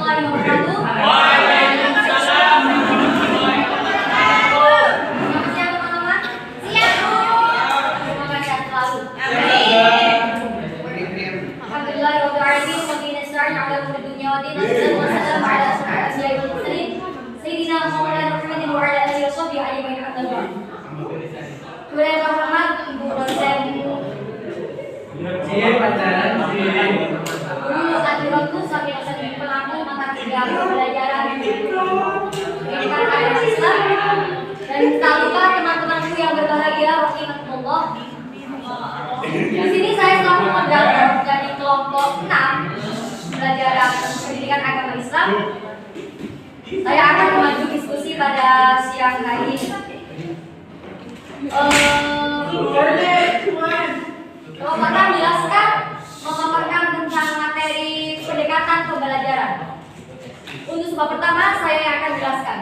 warahmatullahi wabarakatuh. Waalaikumsalam warahmatullahi wabarakatuh. Selamat siang teman-teman. Siang Bu. Semoga sehat selalu. Alhamdulillahirabbil alamin wa bihi nasta'in 'ala umuri dunya wa din. Wassalamu ala asyrafil mursalin sayyidina Muhammadin wa ala alihi washabbihi ajmain. Kemudian yang terhormat Ibu dosen Guru Satrirotu sebagai dosen pelaku mata kuliah pembelajaran pendidikan agama Islam, dan tak lupa teman-temanku yang berbahagia rahimakumullah. Di sini saya selaku moderator dari kelompok 6 pembelajaran pendidikan agama Islam. Saya akan memaju diskusi pada siang hari ini. Kalau akan menjelaskan, memaparkan tentang materi pendekatan pembelajaran. Untuk sebab pertama, saya yang akan jelaskan.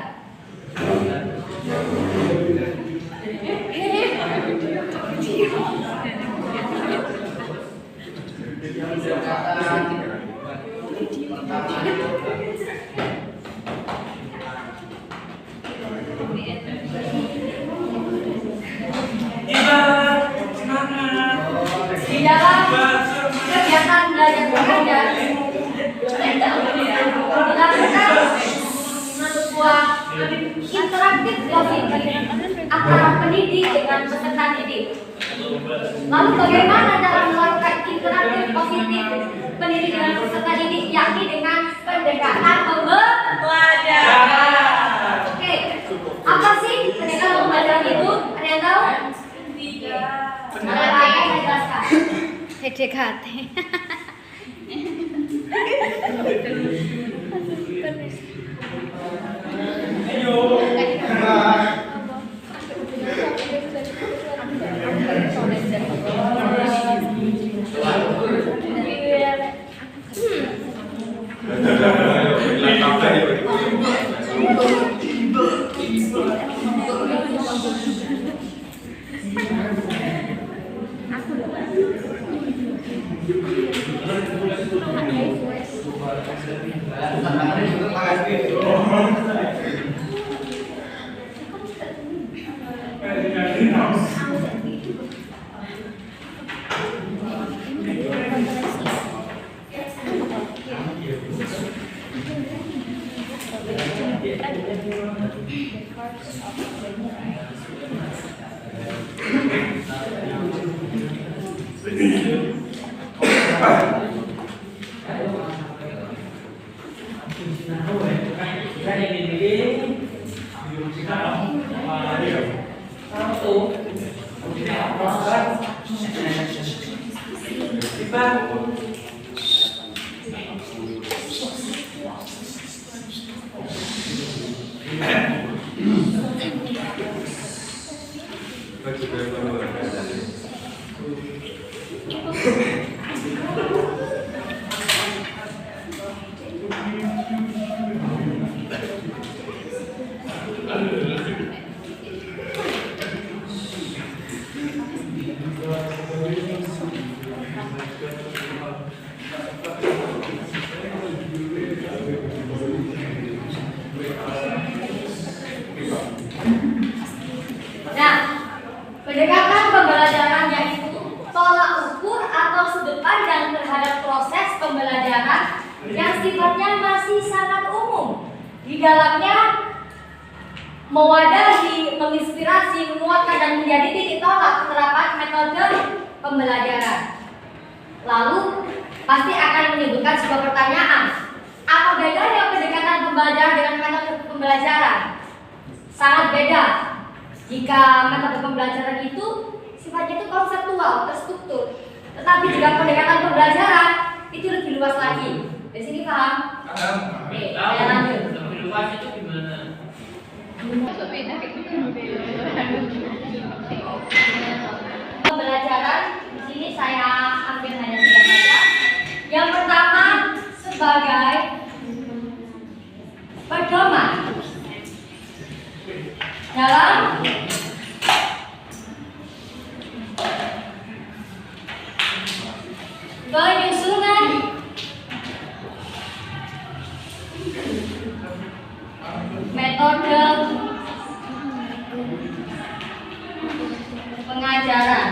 Di dalam kegiatan belajar mengajar dilakukan sebuah interaktif positif antara pendidik dengan peserta didik. Lalu bagaimana cara melakukan interaktif positif pendidik dengan peserta didik, yakni dengan pendekatan pembelajaran. Oke, apa sih pendekatan pembelajaran itu? Ada yang tahu? Ada yang saya jelaskan. PDKT. Pendekatan pembelajaran yaitu tolak ukur atau sudut pandang terhadap proses pembelajaran yang sifatnya masih sangat umum. Di dalamnya mewadahi, menginspirasi, menguatkan dan menjadi titik tolak penerapan metode pembelajaran. Lalu pasti akan menimbulkan sebuah pertanyaan, apa bedanya pendekatan pembelajaran dengan metode pembelajaran? Sangat beda. Jika metode pembelajaran itu sifatnya itu konseptual, terstruktur, tetapi jika pendekatan pembelajaran itu lebih luas lagi. Di sini paham? Paham. Oke, saya lanjut. Lebih luas itu gimana? Pembelajaran di sini saya ambil hanya 3 saja. Yang pertama sebagai pedoman dalam penyusunan metode pengajaran.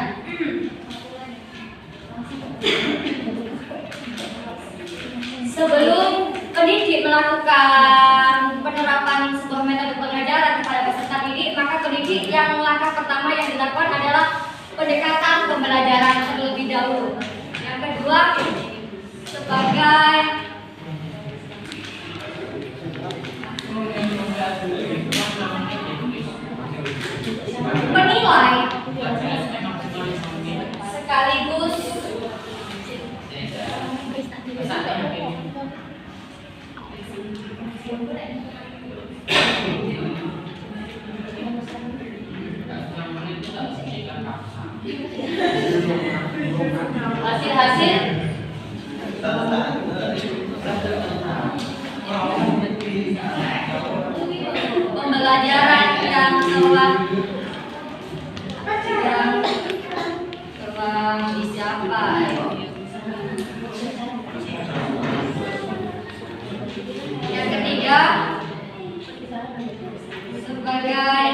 Sebelum pendidik melakukan penerapan sebuah metode pengajaran kepada peserta didik, maka pendidik yang langkah pertama yang dilakukan adalah pendekatan pembelajaran terlebih dahulu. Yang kedua, sebagai penilai sekaligus hasil-hasil pembelajaran yang telah dicapai. Yang ketiga, sebagai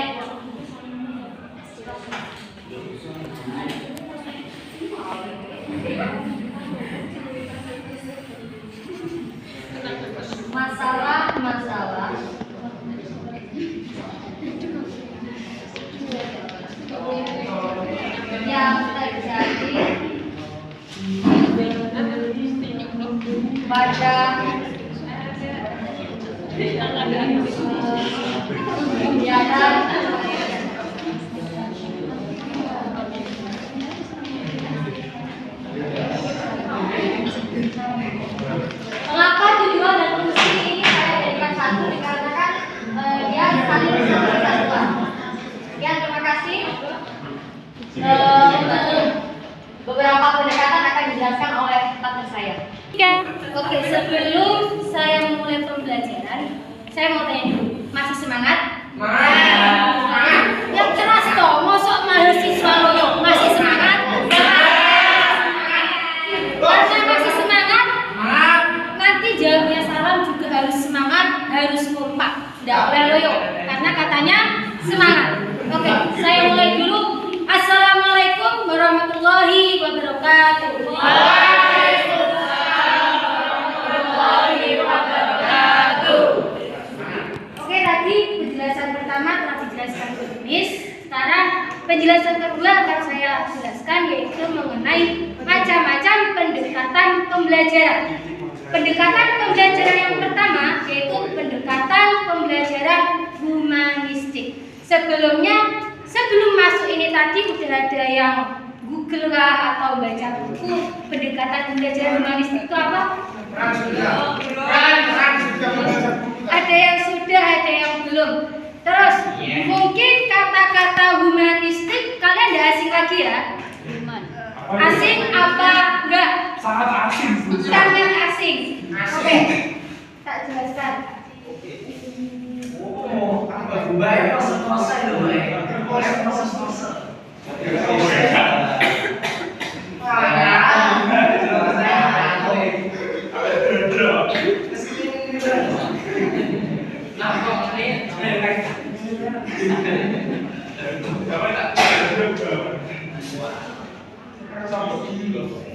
masalah-masalah yang terjadi pada kegiatan mengapa tujuan dan fungsi ini saya jadikan satu dikarenakan dia saling bersatu-satuan. Sekian, terima kasih. Beberapa pendekatan akan dijelaskan oleh partner saya. Oke, sebelum saya memulai pembelajaran, saya mau tanya dulu, masih semangat? Semangat. Yang keras toh, mosok mahasiswa loyo masih semangat? Karena masih semangat, nanti jawabnya salam juga harus semangat, harus kompak, tidak boleh loyo, karena katanya semangat. Oke, saya mulai dulu. Assalamualaikum warahmatullahi wabarakatuh. Oke, tadi penjelasan pertama telah dijelaskan oleh Miss. Sekarang penjelasan kedua akan saya jelaskan, yaitu mengenai macam-macam pendekatan pembelajaran. Pendekatan pembelajaran yang pertama yaitu pendekatan pembelajaran humanistik. Sebelum masuk ini tadi udah ada yang Google kah atau baca buku pendekatan pembelajaran humanistik itu apa? Ada yang sudah, ada yang belum. Terus mungkin kata-kata humanistik kalian udah asing lagi ya? Asing apa enggak? Sangat asing. Sangat asing. Oke, tak jelaskan.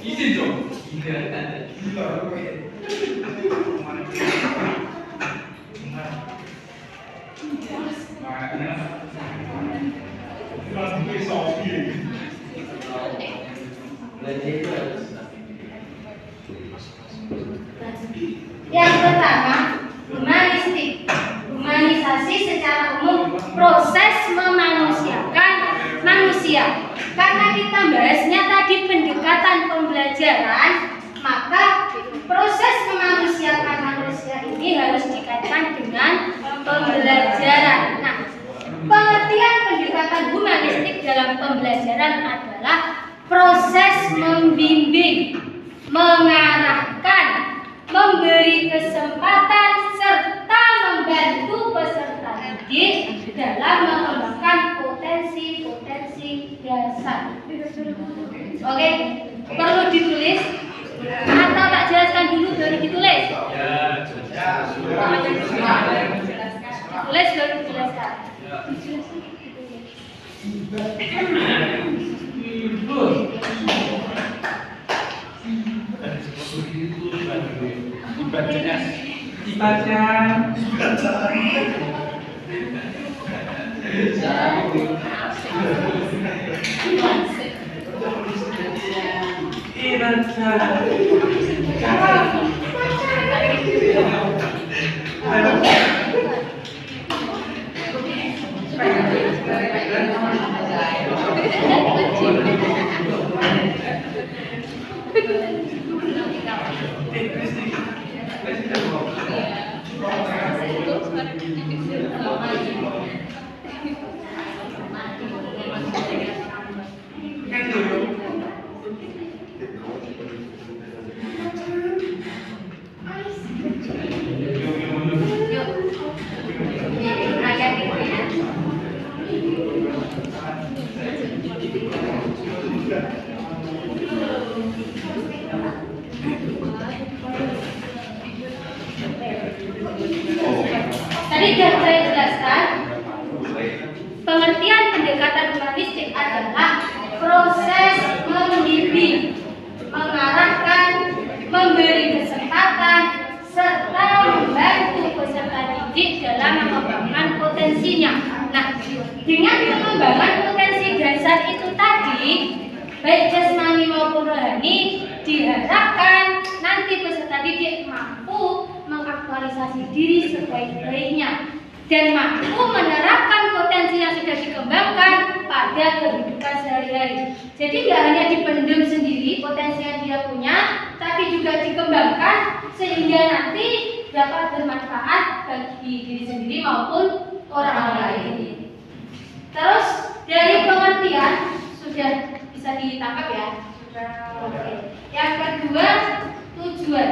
izin dong. Yang pertama, humanistik. Humanisasi secara umum proses memanusiakan manusia. Karena kita bahasnya tadi pendekatan pembelajaran, maka proses memanusiakan manusia ini harus dikaitkan dengan pembelajaran. Nah, pengertian pendekatan humanistik dalam pembelajaran adalah proses membimbing, mengarahkan, memberi kesempatan serta membantu peserta didik dalam mengembangkan potensi-potensi dasar. Oke, perlu ditulis atau tak jelaskan dulu baru ditulis? baru dijelaskan. Tadi sudah saya jelaskan, pengertian pendekatan humanistik adalah proses membimbing, mengarahkan, memberi kesempatan, serta membantu peserta didik dalam mengembangkan potensinya. Nah, dengan pengembangan potensi dasar itu tadi, baik jasmani maupun rohani, diharapkan nanti peserta didik mampu mengaktualisasi diri sebaik-baiknya dan mampu menerapkan potensi yang sudah dikembangkan pada kehidupan sehari-hari. Jadi nggak hanya dipendam sendiri potensi yang dia punya, tapi juga dikembangkan sehingga nanti dapat bermanfaat bagi diri sendiri maupun orang lain. Terus dari pengertian sudah bisa ditangkap ya? Oke. Yang kedua, tujuan.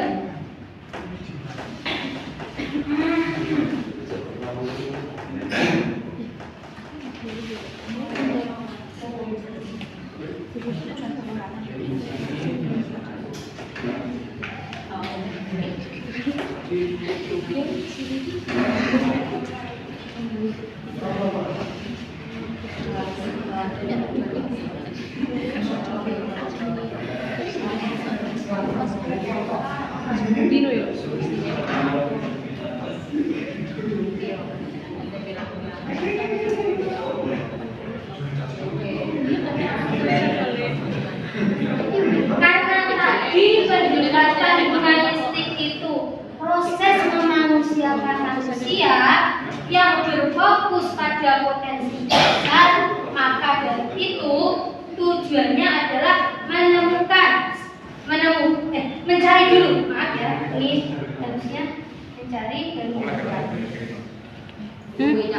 Karena tadi pendekatan humanistik itu proses memanusiakan manusia yang berfokus pada potensi dasar, maka dari itu tujuannya adalah mencari dulu, maaf ya, ini harusnya mencari dan menemukan.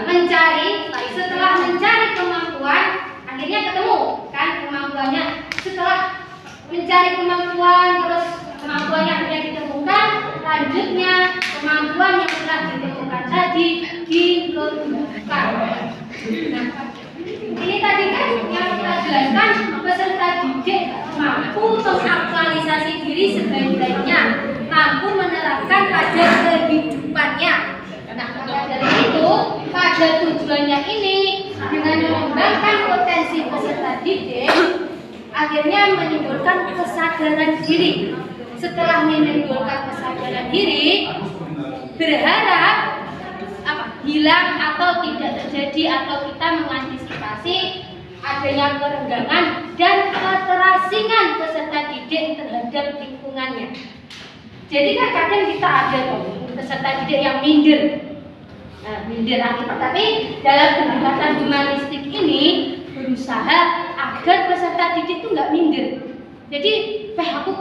Mencari, setelah mencari kemampuan, akhirnya ketemu kan kemampuannya. Setelah mencari kemampuan, terus kemampuannya akhirnya ditemukan, lanjutnya kemampuan yang telah ditemukan tadi dikembangkan. Nah, ini tadi kan yang kita jelaskan, peserta didik mampu mengaktualisasi diri sebaik-baiknya, mampu menerapkan pada kehidupannya. Nah, maka dari itu, pada tujuannya ini, dengan mengembangkan potensi peserta didik, akhirnya menimbulkan kesadaran diri. Setelah menimbulkan kesadaran diri, berharap hilang atau tidak terjadi atau kita mengantisipasi adanya kerenggangan dan keterasingan peserta didik terhadap lingkungannya. Jadi kan kadang kita ada peserta didik yang minder. Nah, minder akibat, tapi dalam pendekatan humanistik ini berusaha agar peserta didik itu nggak minder. Jadi, aku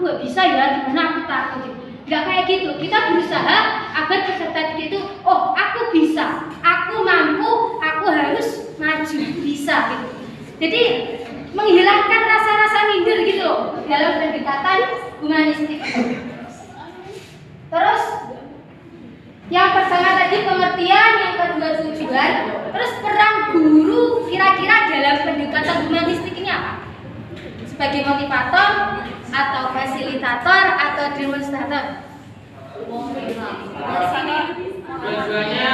nggak bisa ya, gimana aku takut. Nggak kayak gitu. Kita berusaha agar peserta didik itu, oh aku bisa, aku mampu, aku harus maju, bisa gitu. Jadi menghilangkan rasa-rasa minder gitu loh dalam pendekatan humanistik. Terus yang pertama tadi pengertian, yang kedua tujuan, terus peran guru kira-kira dalam pendekatan humanistik ini apa? Sebagai motivator atau fasilitator atau demonstrator? Tujuannya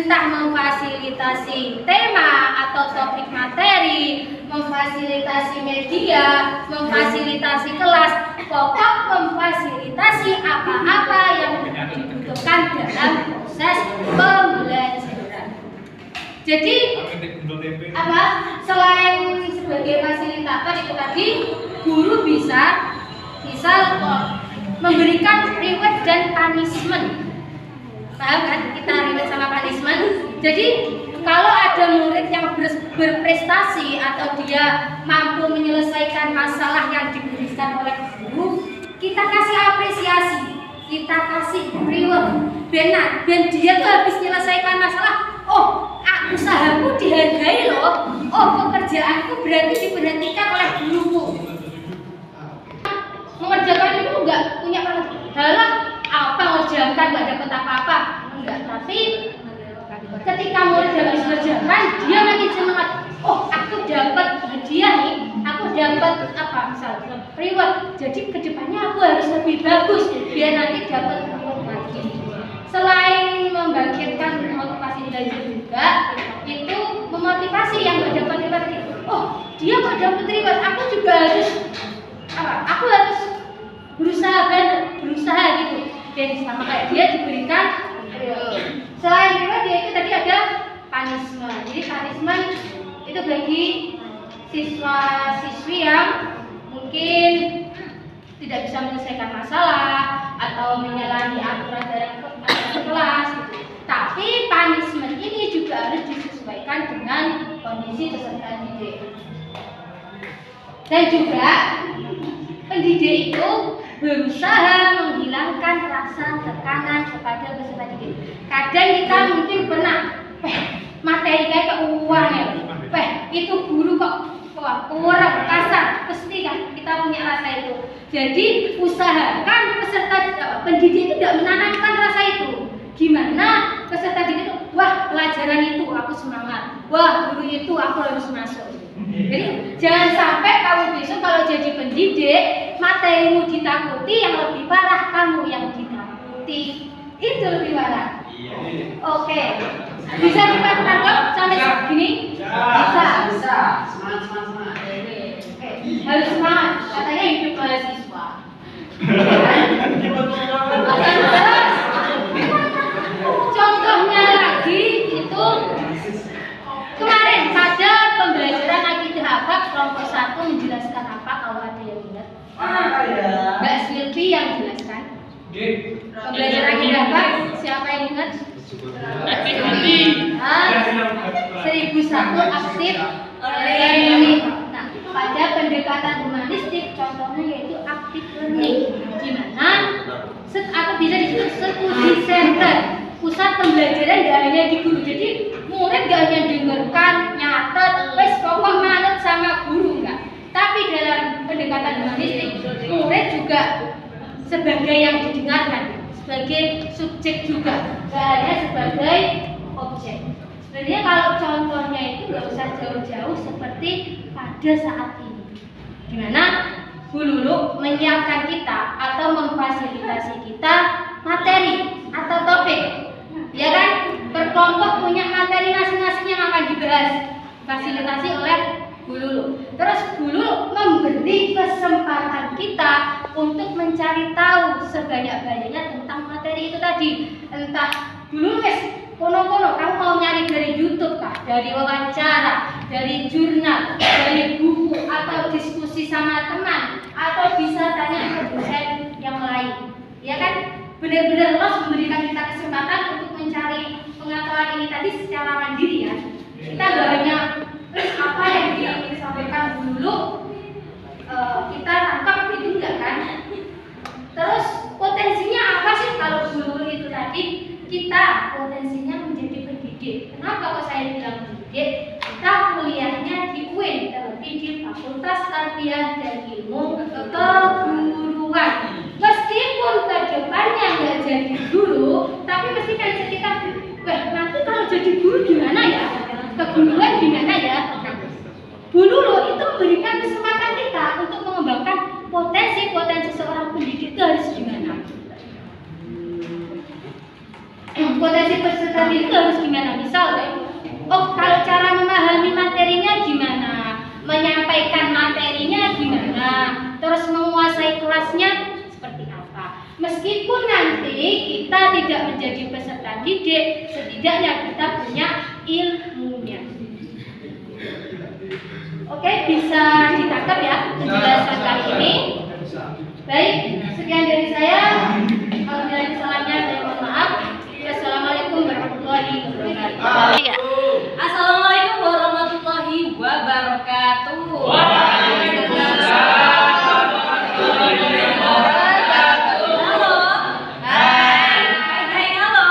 entah memfasilitasi tema atau topik materi, memfasilitasi media, memfasilitasi kelas, pokok memfasilitasi apa-apa yang dibutuhkan dalam proses pembelajaran. Jadi apa? Selain sebagai fasilitator itu tadi, guru bisa memberikan reward dan punishment. Paham kan? Kita reward sama punishment. Jadi kalau ada murid yang berprestasi atau dia mampu menyelesaikan masalah yang diberikan oleh guru, kita kasih apresiasi, kita kasih reward. Dan dia tuh habis menyelesaikan masalah, oh, usahaku dihargai loh. Oh, pekerjaanku berarti diperhatikan oleh guruku. Mengerjakan itu enggak punya halah apa mengerjakan enggak dapat apa-apa, enggak. Tapi ketika murid habis mengerjakan, dia makin semangat. Oh, aku dapat hadiah nih, aku dapat apa misalnya reward. Jadi kedepannya aku harus lebih bagus biar nanti dapat reward lagi. Selain membangkitkan motivasi belajar juga, itu memotivasi yang enggak dapat reward itu. Oh, dia kok dapat reward, aku juga harus apa? Aku harus berusaha gitu. Dan sama kayak dia diberikan reward. Selain reward dia itu tadi ada punishment. Jadi punishment itu bagi siswa-siswi yang mungkin tidak bisa menyelesaikan masalah atau menyalahi aturan dari kelas gitu. Tapi punishment ini juga harus disesuaikan dengan kondisi peserta didik. Dan juga pendidik itu berusaha menghilangkan rasa tekanan kepada peserta didik. Kadang kita mungkin pernah, materi kayak keuangan ya, itu guru kok kurang kasar, pasti kan kita punya rasa itu. Jadi usahakan peserta pendidik itu tidak menanamkan rasa itu. Gimana peserta didik itu, wah pelajaran itu aku semangat, wah guru itu aku harus masuk. Jadi jangan sampai kamu besok kalau jadi pendidik materimu ditakuti, yang lebih parah kamu yang ditakuti. Itu lebih parah. Oke. Bisa kita tangkap sampai segini? Bisa. Semangat. Harus semangat. Katanya hidup mahasiswa. Contohnya lagi itu kemarin pada pembelajaran akidah akhlak kelompok 1 menjelaskan apa, kalau ada yang ingat? Mbak Silvi yang jelaskan. Pembelajaran akidah akhlak siapa yang ingat? 1001 aktif learning. Nah, pada pendekatan humanistik contohnya yaitu active learning, di mana atau bisa disebut studi center, pusat pembelajaran gak hanya di guru. Jadi murid gak hanya dengarkan, nyatet, wes pokok manut sama guru enggak. Tapi dalam pendekatan humanistik, murid juga sebagai yang didengarkan, sebagai subjek juga, gak hanya sebagai objek. Sebenarnya kalau contohnya itu nggak usah jauh-jauh seperti pada saat ini, dimana Bu Lulu menyiapkan kita atau memfasilitasi kita materi atau topik, ya kan? Berkelompok punya materi masing-masing yang akan dibahas, fasilitasi oleh Bu Lulu. Terus Bu Lulu memberi kesempatan kita untuk mencari tahu sebanyak-banyaknya tentang materi itu tadi. Entah dulu kono-kono kamu mau nyari dari YouTube kah, dari wawancara, dari jurnal, dari buku, atau diskusi sama teman, atau bisa tanya ke dosen yang lain, ya kan? Benar-benar los memberikan kita kesempatan untuk mencari pengetahuan ini tadi secara mandiri ya. Kita gak hanya apa yang disampaikan dulu kita tangkap, itu enggak kan? Terus potensinya apa sih kalau dulu itu tadi? Kita potensinya menjadi pendidik. Kenapa kok saya bilang pendidik? Kita kuliahnya di UIN, terlebih di Fakultas Tarbiyah dan Ilmu Keguruan. Meskipun ke depannya nggak jadi guru, tapi mesti kan kita, nanti kalau jadi guru gimana ya? Keguruan gimana ya? Bu Lulu itu memberikan kesempatan kita untuk mengembangkan potensi seorang pendidik itu harus gimana? Potensi peserta didik itu harus gimana? Meskipun nanti kita tidak menjadi peserta didik, setidaknya kita punya ilmunya. Oke, bisa ditangkap ya penjelasan kali ini. Baik, sekian dari saya. Kalau ada kesalahannya saya mohon maaf. Wassalamualaikum warahmatullahi wabarakatuh. Iya. Assalamualaikum warahmatullahi wabarakatuh. Halo. Hai, halo.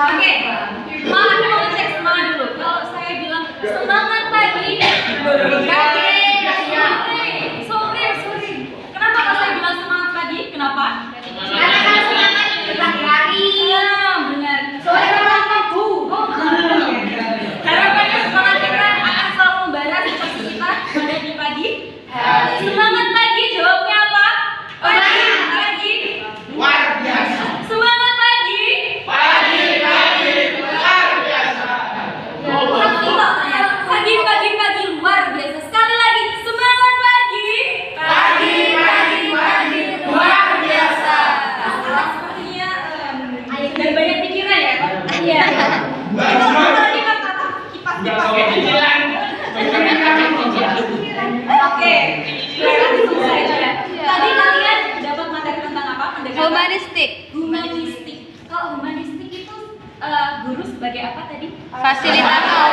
Oke, aku mau cek semangat dulu. Kalau saya bilang semangat pagi, sore. Kenapa kalau saya bilang semangat pagi? Kenapa? Karena kan semangat berlari. Benar. Sore waktu. Harapannya semangat kita akan selalu membara seperti kita pada di pagi. Semangat pagi, jawabnya apa? Pagi. Luar biasa. Semangat pagi. Pagi luar biasa. Pagi luar biasa. Sekali lagi, semangat pagi. Pagi luar biasa. Sepertinya dan banyak pikiran ya, Pak? Iya. Oke. Langsung saja ya. Tadi kalian dapat materi tentang apa? Pendekatan Humanistik. Humanistik. Kalau humanistik itu guru sebagai apa tadi? Fasilitator.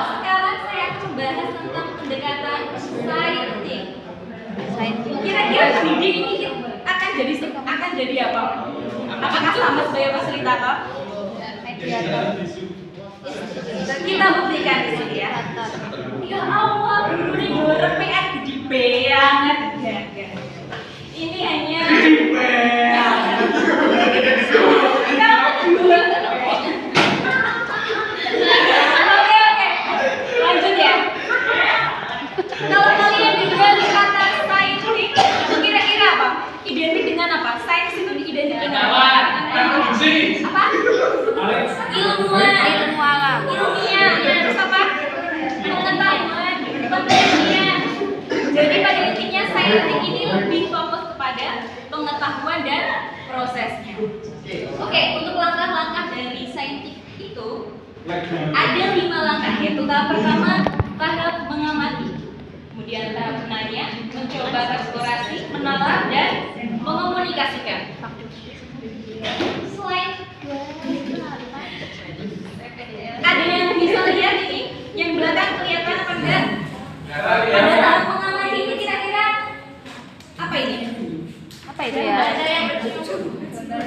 Sekarang saya akan membahas tentang pendekatan saintik. Kira-kira pendidik ini akan jadi apa? Apakah sama sebagai fasilitator? Kita buktikan di sini ya. Ya Allah, guru ini guru PR gede banget ya. Ini hanya Oke. Lanjut ya. Kalau kalian dengar kata saintik, itu kira-kira apa? Identik dengan apa? Sains itu diidentikan dengan apa? Apa? Ilmuwan. Ilmu alam. Ilmiah. Terus apa? Pengetahuan. Penelitian. Jadi pada intinya saintik ini lebih fokus kepada pengetahuan dan prosesnya. Oke, untuk langkah-langkah dari saintik itu ada 5 langkah, yaitu tahap pertama tahap mengamati, kemudian tahap menanya, mencoba eksplorasi, menalar dan mengomunikasikan. Selain ada yang bisa lihat ini, yang belakang kelihatan apa enggak? Pada tahap mengamati ini kira-kira apa ini? Apa itu ya?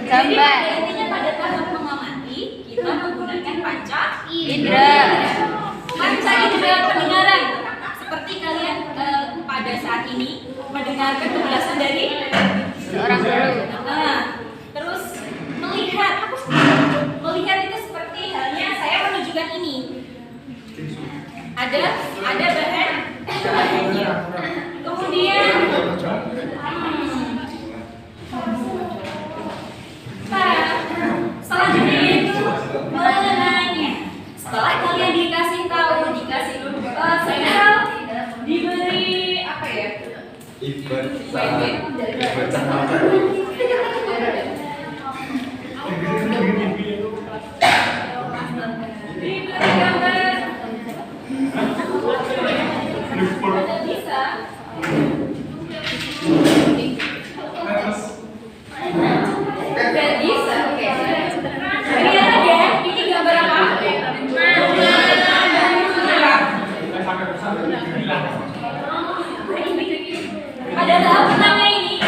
Jadi Gambar. pada intinya pada tahap mengamati kita menggunakan panca Indra. Panca indera pendengaran. Seperti kalian pada saat ini mendengarkan penjelasan dari Seorang guru. Nah, terus melihat itu seperti halnya saya menunjukkan ini. Ada bahannya. Kemudian selanjutnya itu menanya. Setelah kalian dikasih tahu, sinyal, diberi apa ya? Diberi gambar. Tidak bisa. Tidak bisa. Oke. Lihat ya, ini gambar apa? Pada tahap pertama ini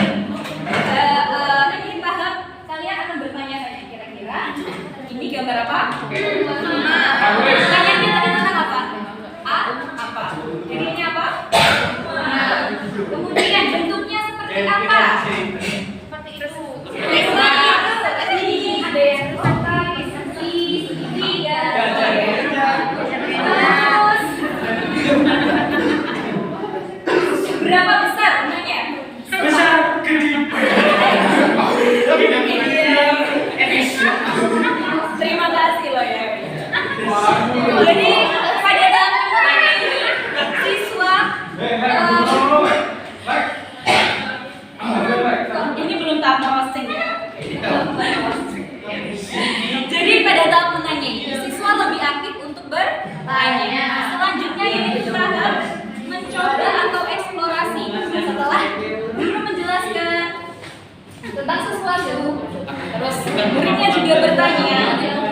tahap kalian akan bertanya-tanya kira-kira ini gambar apa? Pertanyaan kita tentang apa? Apa? Jadi ini apa? Kemudian bentuknya seperti apa? Seperti itu. Ini ada yang kotak, segitiga. Terus berapa besar bentuknya? Terima kasih loh ya. Jadi pada tahap pertama ini siswa semuanya.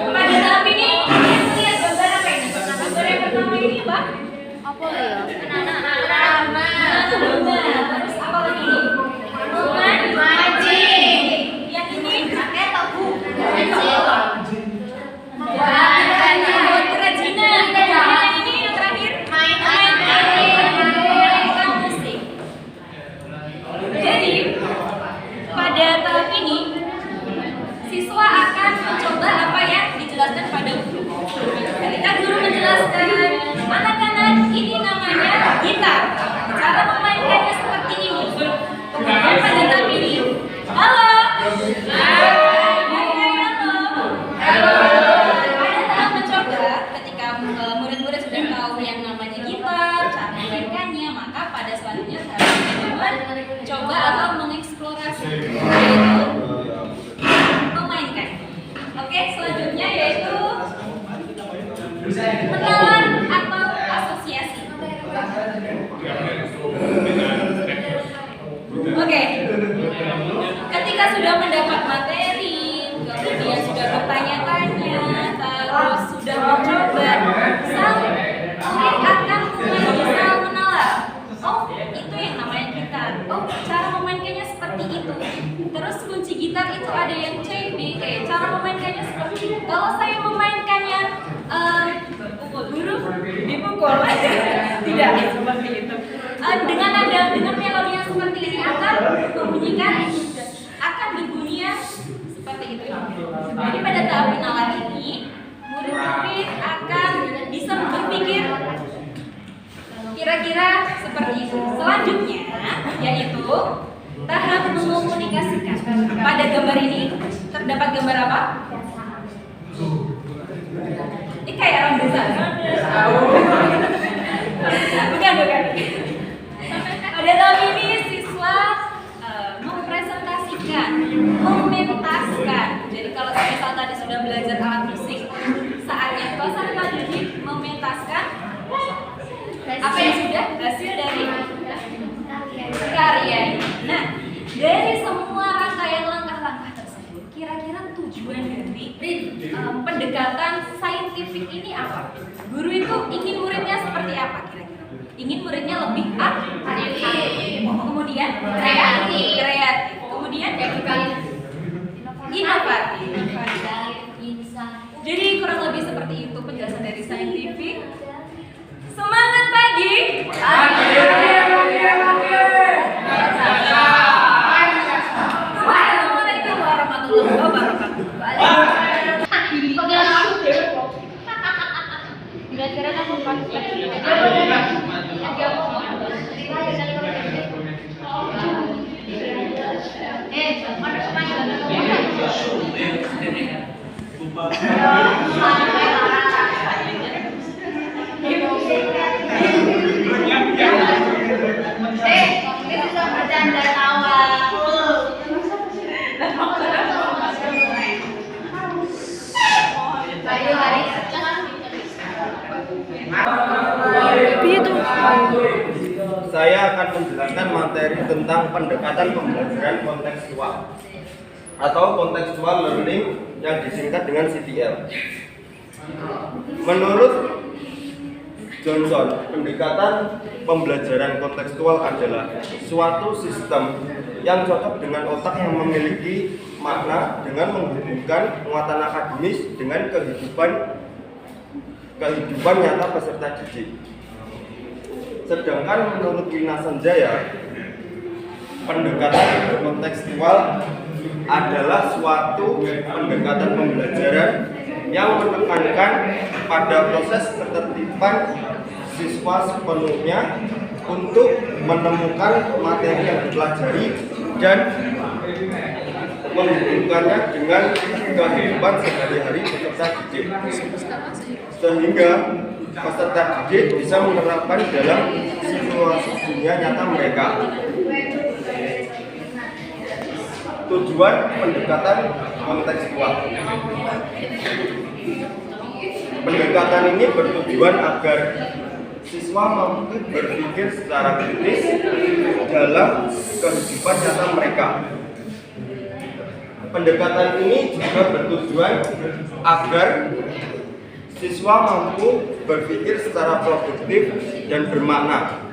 Pada tahap ini kalian melihat gambar apa ini? Gambar yang pertama ini apa? Apa ya? Nama. Terus apa lagi? Mancing. Yang ini pakai topu. Buat kerajinan. Yang ini yang terakhir main musik. Jadi pada tahap ini siswa akan mencoba apa yang dijelaskan pada guru. Ketika guru menjelaskan, anak-anak ini namanya gitar. Cara memainkannya seperti ini. Kemudian pada tahap ini, halo. Halo. Pada tahap mencoba, ketika murid-murid sudah tahu yang namanya gitar, cara memainkannya, maka pada selanjutnya harus coba atau mengeksplorasi, yaitu memainkan. Oke, selanjutnya yaitu menalar atau asosiasi. Oke, ketika sudah mendapat materi, kemudian sudah bertanya-tanya, terus sudah mencoba, sang murid akan mulai bisa menalar. Oh, itu yang namanya gitar. Oh, cara memainkannya seperti itu. Terus kunci gitar itu ada yang C, D, E. Cara memainkannya seperti itu. Kalau saya memainkannya guru dipukul, tidak seperti itu. Dengan melodi yang seperti ini akan membunyikan, akan berbunyi seperti itu. Jadi pada tahap pengenalan ini, murid-murid akan bisa berpikir kira-kira seperti itu. Selanjutnya yaitu tahap mengomunikasikan. Pada gambar ini terdapat gambar apa? Ini kayak orang desa. Bukan. Pada tahap ini siswa mempresentasikan, mementaskan. Jadi kalau misal tadi sudah belajar alat musik, saatnya peserta didik mementaskan apa yang sudah hasil dari karya. Nah, dari semua rangkaian langkah-langkah tersebut, kira-kira tujuan dari pendekatan saintifik ini apa? Guru itu ingin muridnya seperti apa kira-kira? Ingin muridnya lebih aktif, kemudian kreatif, kemudian inovatif. Jadi kurang lebih seperti itu penjelasan dari saintifik. Semangat pagi. Assalamualaikum warahmatullahi wabarakatuh. Kira-kira kamu Saya akan menjelaskan materi tentang pendekatan pembelajaran kontekstual atau contextual learning yang disingkat dengan CTL. Menurut Johnson, pendekatan pembelajaran kontekstual adalah suatu sistem yang cocok dengan otak yang memiliki makna dengan menghubungkan muatan akademis dengan kehidupan nyata peserta didik. Sedangkan menurut Lina Sanjaya, pendekatan kontekstual adalah suatu pendekatan pembelajaran yang menekankan pada proses ketertiban siswa sepenuhnya untuk menemukan materi yang dipelajari dan menghubungkannya dengan kehidupan sehari-hari peserta didik, sehingga peserta didik bisa menerapkan dalam situasi dunia nyata mereka. Tujuan pendekatan kontekstual. Pendekatan ini bertujuan agar siswa mampu berpikir secara kritis dalam kehidupan nyata mereka. pendekatan ini juga bertujuan agar siswa mampu berpikir secara produktif dan bermakna.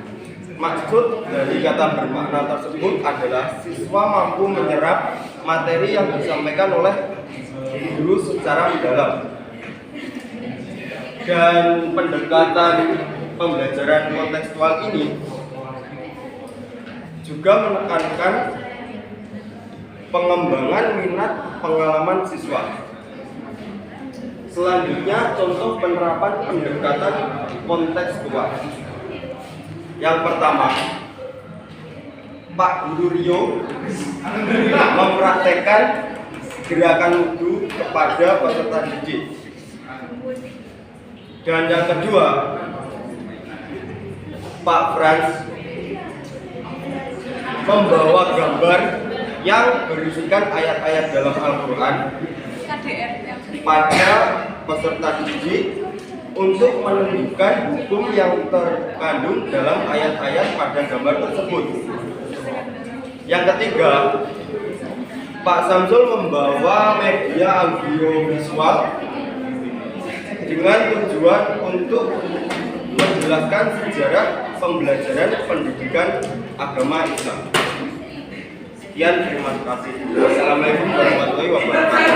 Maksud dari kata bermakna tersebut adalah siswa mampu menyerap materi yang disampaikan oleh guru secara mendalam. Dan pendekatan pembelajaran kontekstual ini juga menekankan pengembangan minat pengalaman siswa. Selanjutnya, contoh penerapan pendekatan kontekstual. Yang pertama, Pak Guru Rio mempraktekkan gerakan wudhu kepada peserta didik. Dan yang kedua, Pak Franz membawa gambar yang berisikan ayat-ayat dalam Al-Quran pada peserta didik untuk menunjukkan hukum yang terkandung dalam ayat-ayat pada gambar tersebut. Yang ketiga, Pak Samsul membawa media audiovisual dengan tujuan untuk menjelaskan sejarah pembelajaran pendidikan agama Islam. Sekian, terima kasih. Wassalamualaikum warahmatullahi wabarakatuh.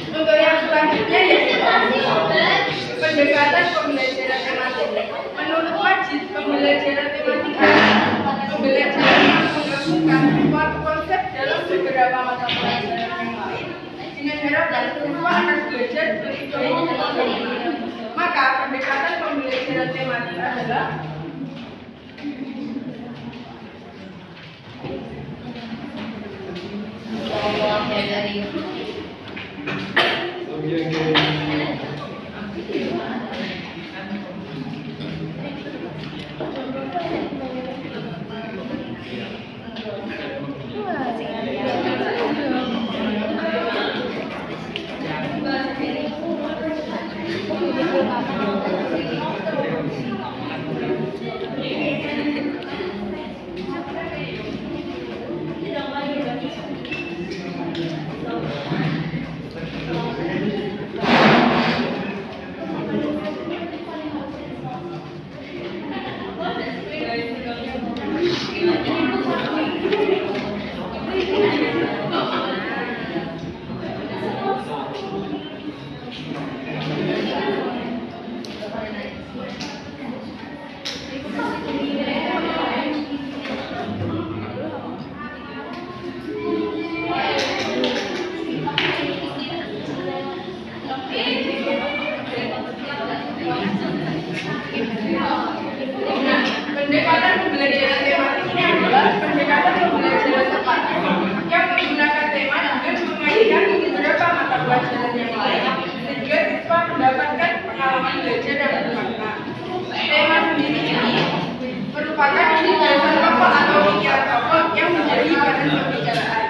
Untuk yang selanjutnya yaitu pendekatan pembelajaran tematik. Menurut Wajid, pembelajaran tematik adalah pembelajaran yang menggabungkan suatu konsep dalam beberapa mata pelajaran yang lain dengan harapan siswa akan belajar lebih baik dan lebih. Maka pendekatan pembelajaran tematik adalah pendekatan pembelajaran tematik ini adalah pendekatan pembelajaran tepat yang menggunakan tema dan mengaitkan beberapa mata pelajaran yang lain sehingga siswa mendapatkan pengalaman belajar yang bermakna. Tema sendiri ini merupakan dasar pokok atau pikiran pokok yang menjadi bahan pembicaraan.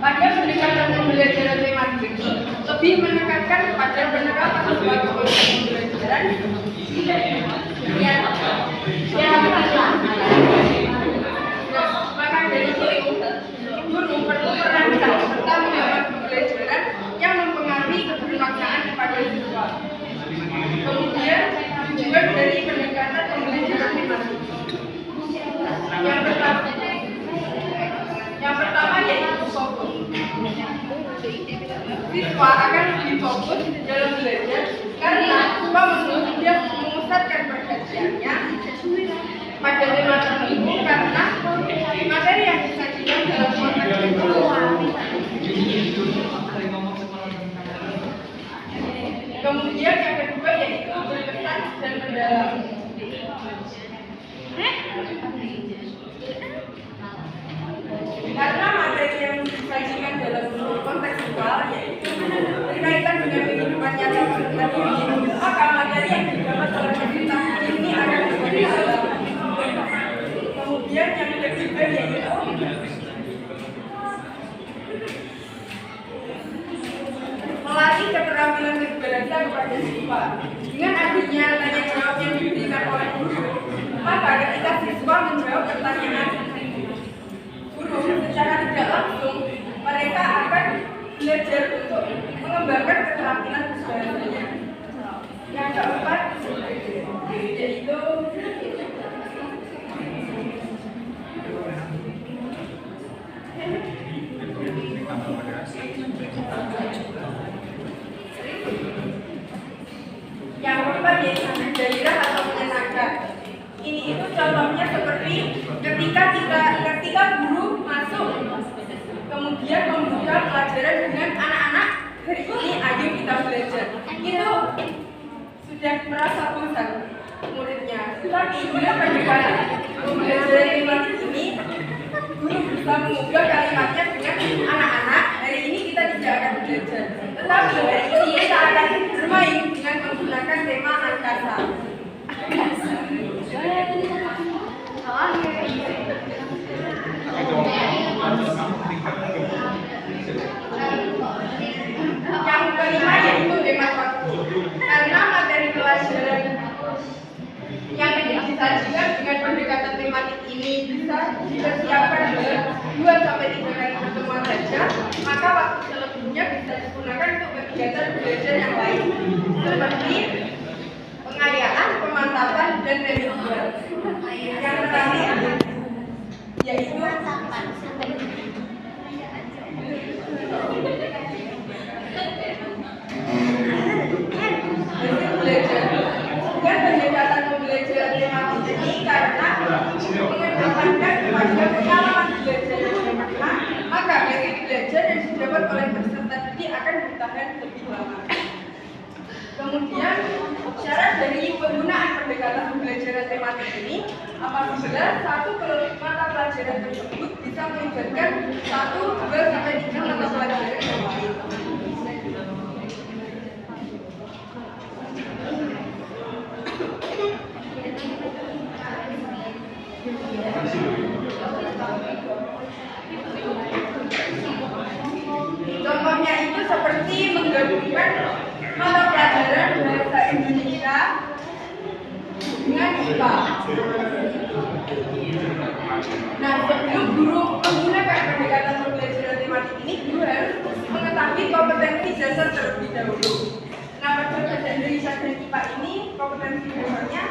Pada pendekatan pembelajaran tematik ini lebih menekankan pada penerapan suatu konsep pembelajaran maka dari itu guru perlu merancang serta mendapat pembelajaran yang mempengaruhi kebermaknaan kepada siswa. Kemudian tujuan dari pendekatan pembelajaran tematik yang pertama yaitu fokus. Siswa akan lebih fokus dalam belajar karena siswa dia memusatkan perhatiannya pada tema tertentu karena materi yang disajikan dalam konteks tertentu. Kemudian yang kedua yaitu berkesan dan mendalam. Karena materi yang disajikan dalam kontekstual yaitu berkaitan dengan kehidupan nyata peserta didik, maka materi yang didapat oleh peserta ini akan lebih dalam. Kemudian yang ketiga yaitu melatih keterampilan berbahasa kepada siswa. Dengan adanya tanya jawab yang diberikan oleh guru, maka ketika siswa menjawab pertanyaan, guru guru secara tidak langsung mereka akan belajar untuk mengembangkan keterampilan bahasanya. Yang keempat yaitu daerah atau menyenangkan. Ini itu contohnya seperti ketika guru masuk kemudian membuka pelajaran dengan anak-anak, hari ini ayo kita belajar. Itu sudah merasa bosan muridnya. Tapi dengan pendekatan pembelajaran tematik ini, guru bisa mengubah kalimatnya dengan anak-anak. Hari ini kita tidak akan belajar, tetapi hari ini kita akan bermain dengan menggunakan tema angkasa. Yang kelima yaitu hemat waktu. Karena materi pelajaran yang disajikan dengan pendekatan tematik ini bisa dipersiapkan dalam 2-3 kali pertemuan saja, maka waktu selebihnya bisa digunakan untuk kegiatan belajar yang lain seperti pengayaan, pemantapan, dan remedial. Yang terakhir yaitu belajar. Dengan pendekatan pembelajaran tematik ini karena mengedepankan kepada pengalaman belajar yang bermakna, maka metode belajar yang didapat oleh peserta didik akan bertahan lebih lama. Kemudian syarat dari penggunaan pendekatan pembelajaran tematik ini apabila satu mata pelajaran tersebut bisa melibatkan 1-2-3 mata pelajaran yang lain. Contohnya itu seperti menggabungkan mata pelajaran bahasa Indonesia dengan IPA. Nah, sebelum guru menggunakan pendekatan pembelajaran tematik ini, guru harus mengetahui kompetensi dasar terlebih dahulu. Nah, pada bahasa Indonesia dan IPA ini kompetensi dasarnya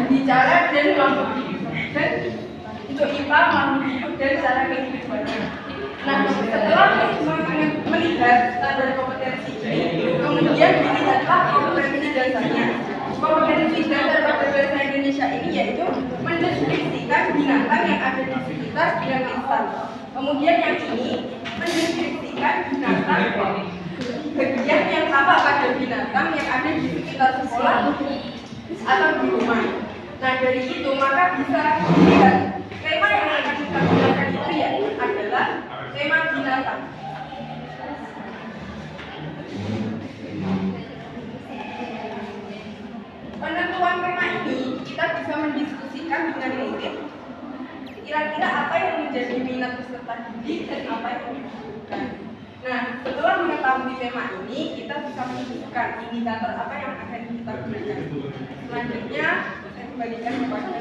bicara dan makhluk hidup, dan untuk IPA makhluk hidup dan cara kehidupannya. Nah, setelah melihat standar kompetensi ini, kemudian dilihatlah kompetensi dasarnya. Kompetensi dasar pada bahasa Indonesia ini yaitu mendeskripsikan binatang yang ada di sekitar dengan lisan. Kemudian yang ini mendeskripsikan binatang bagian yang sama pada binatang yang ada di sekitar sekolah atau di rumah. Nah, dari itu maka bisa dilihat tema yang akan kita gunakan itu ya adalah tema binatang. Penentuan tema ini kita bisa mendiskusikan dengan murid. Kira-kira apa yang menjadi minat peserta didik dan apa yang dibutuhkan. Nah, setelah mengetahui tema ini, kita bisa menentukan indikator apa yang akan kita gunakan. Selanjutnya, saya kembalikan kepada